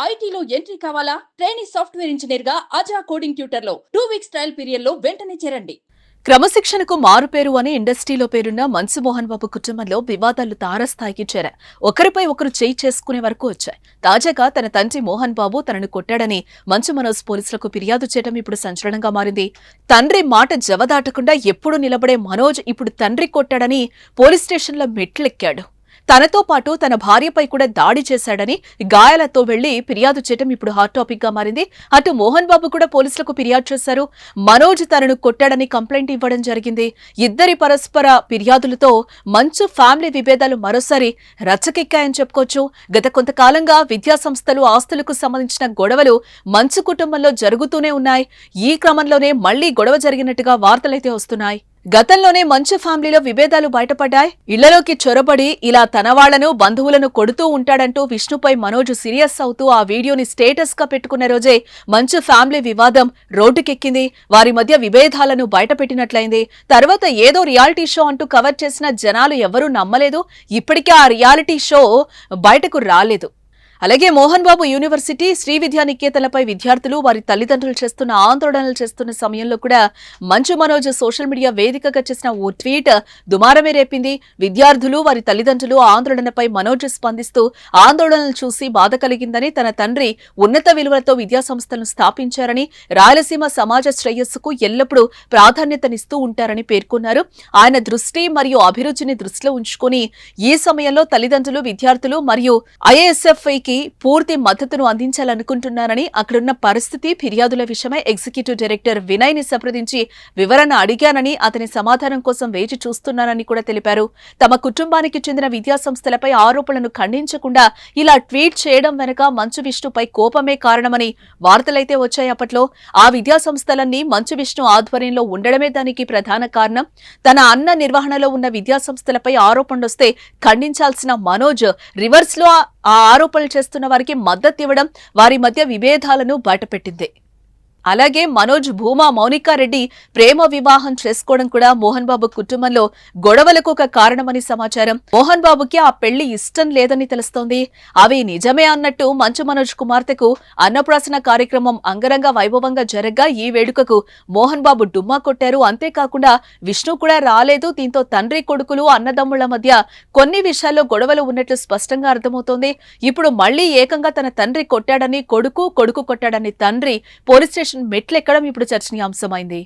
ఐటీలో ఎంట్రీ కావాలా? Trainee software engineer గా అజా కోడింగ్ ట్యూటర్ లో 2 వీక్స్ ట్రయల్ పీరియడ్ లో వెంటనే చేరండి. క్రమశిక్షణకు మారుపేరు అని ఇండస్ట్రీలో పేరున్న మంచు మోహన్ బాబు కుటుంబంలో వివాదాలు తారస్థాయికి చేరాయి. ఒకరిపై ఒకరు చేయి చేసుకునే వరకు వచ్చాయి. తాజాగా తన తండ్రి మోహన్ బాబు తనను కొట్టాడని మంచు మనోజ్ పోలీసులకు ఫిర్యాదు చేయడం ఇప్పుడు సంచలనంగా మారింది. తండ్రి మాట జవదాటకుండా ఎప్పుడు నిలబడే మనోజ్ ఇప్పుడు తండ్రి కొట్టాడని పోలీస్ స్టేషన్లో మెట్లెక్కాడు. తనతో పాటు తన భార్యపై కూడా దాడి చేశాడని గాయాలతో వెళ్లి ఫిర్యాదు చేయడం ఇప్పుడు హాట్ టాపిక్ గా మారింది. అటు మోహన్ బాబు కూడా పోలీసులకు ఫిర్యాదు చేశారు. మనోజ్ తనను కొట్టాడని కంప్లైంట్ ఇవ్వడం జరిగింది. ఇద్దరి పరస్పర ఫిర్యాదులతో మంచు ఫ్యామిలీ విభేదాలు మరోసారి రచ్చకెక్కాయని చెప్పుకోవచ్చు. గత కొంతకాలంగా విద్యాసంస్థలు ఆస్తులకు సంబంధించిన గొడవలు మంచు కుటుంబంలో జరుగుతూనే ఉన్నాయి. ఈ క్రమంలోనే మళ్లీ గొడవ జరిగినట్టుగా వార్తలైతే వస్తున్నాయి. గతంలోనే మంచు ఫ్యామిలీలో విభేదాలు బయటపడ్డాయి. ఇళ్లలోకి చొరబడి ఇలా తన వాళ్లను బంధువులను కొడుతూ ఉంటాడంటూ విష్ణుపై మనోజ్ సీరియస్ అవుతూ ఆ వీడియోని స్టేటస్ గా పెట్టుకున్న రోజే మంచు ఫ్యామిలీ వివాదం రోడ్డుకెక్కింది. వారి మధ్య విభేదాలను బయటపెట్టినట్లయింది. తర్వాత ఏదో రియాలిటీ షో అంటూ కవర్ చేసిన జనాలు ఎవరూ నమ్మలేదు. ఇప్పటికే ఆ రియాలిటీ షో బయటకు రాలేదు. అలాగే మోహన్ బాబు యూనివర్సిటీ, శ్రీ విద్యా నికేతనలపై విద్యార్థులు వారి తల్లిదండ్రులు చేస్తున్న ఆందోళనలు చేస్తున్న సమయంలో కూడా మంచు మనోజ్ సోషల్ మీడియా వేదికగా చేసిన ఓ ట్వీట్ దుమారమే రేపింది. విద్యార్థులు వారి తల్లిదండ్రులు ఆందోళనపై మనోజ్ స్పందిస్తూ ఆందోళనలు చూసి బాధ కలిగిందని, తన తండ్రి ఉన్నత విలువలతో విద్యాసంస్థలను స్థాపించారని, రాయలసీమ సమాజ శ్రేయస్సుకు ఎల్లప్పుడూ ప్రాధాన్యతనిస్తూ ఉంటారని పేర్కొన్నారు. ఆయన దృష్టి మరియు అభిరుచిని దృష్టిలో ఉంచుకుని ఈ సమయంలో తల్లిదండ్రులు, విద్యార్థులు మరియు ఐఎస్ఎఫ్ఐకి పూర్తి మద్దతును అందించాలనుకుంటున్నారని, అక్కడున్న పరిస్థితి, ఫిర్యాదుల విషయమై ఎగ్జిక్యూటివ్ డైరెక్టర్ వినయ్ ని సంప్రదించి వివరణ అడిగానని, అతని సమాధానం కోసం వేచి చూస్తున్నానని కూడా తెలిపారు. తమ కుటుంబానికి చెందిన విద్యాసంస్థలపై ఆరోపణలను ఖండించకుండా ఇలా ట్వీట్ చేయడం వెనుక మంచు విష్ణుపై కోపమే కారణమని వార్తలైతే వచ్చాయి. అప్పట్లో ఆ విద్యాసంస్థలన్నీ మంచు విష్ణు ఆధ్వర్యంలో ఉండడమే దానికి ప్రధాన కారణం. తన అన్న నిర్వహణలో ఉన్న విద్యాసంస్థలపై ఆరోపణలొస్తే ఖండించాల్సిన మనోజ్ రివర్స్ లో ఆ ఆరోపణలు చేస్తున్న వారికి మద్దతు ఇవ్వడం వారి మధ్య విభేదాలను బయటపెట్టింది. అలాగే మనోజ్ భూమా మౌనికారెడ్డి ప్రేమ వివాహం చేసుకోవడం కూడా మోహన్ బాబు కుటుంబంలో గొడవలకు ఒక కారణమని సమాచారం. మోహన్ బాబుకి ఆ పెళ్లి ఇష్టం లేదని తెలుస్తోంది. అవి నిజమే అన్నట్టు మంచు మనోజ్ కుమార్తెకు అన్నప్రాసన కార్యక్రమం అంగరంగ వైభవంగా జరగ్గా ఈ వేడుకకు మోహన్ బాబు డుమ్మా కొట్టారు. అంతేకాకుండా విష్ణు కూడా రాలేదు. దీంతో తండ్రి కొడుకులు, అన్నదమ్ముళ్ల మధ్య కొన్ని విషయాల్లో గొడవలు ఉన్నట్లు స్పష్టంగా అర్థమవుతోంది. ఇప్పుడు మళ్లీ ఏకంగా తన తండ్రి కొట్టాడని కొడుకు, కొడుకు కొట్టాడని తండ్రి పోలీస్ స్టేషన్ మెట్లెక్కడం ఇప్పుడు చర్చనీయాంశమైంది.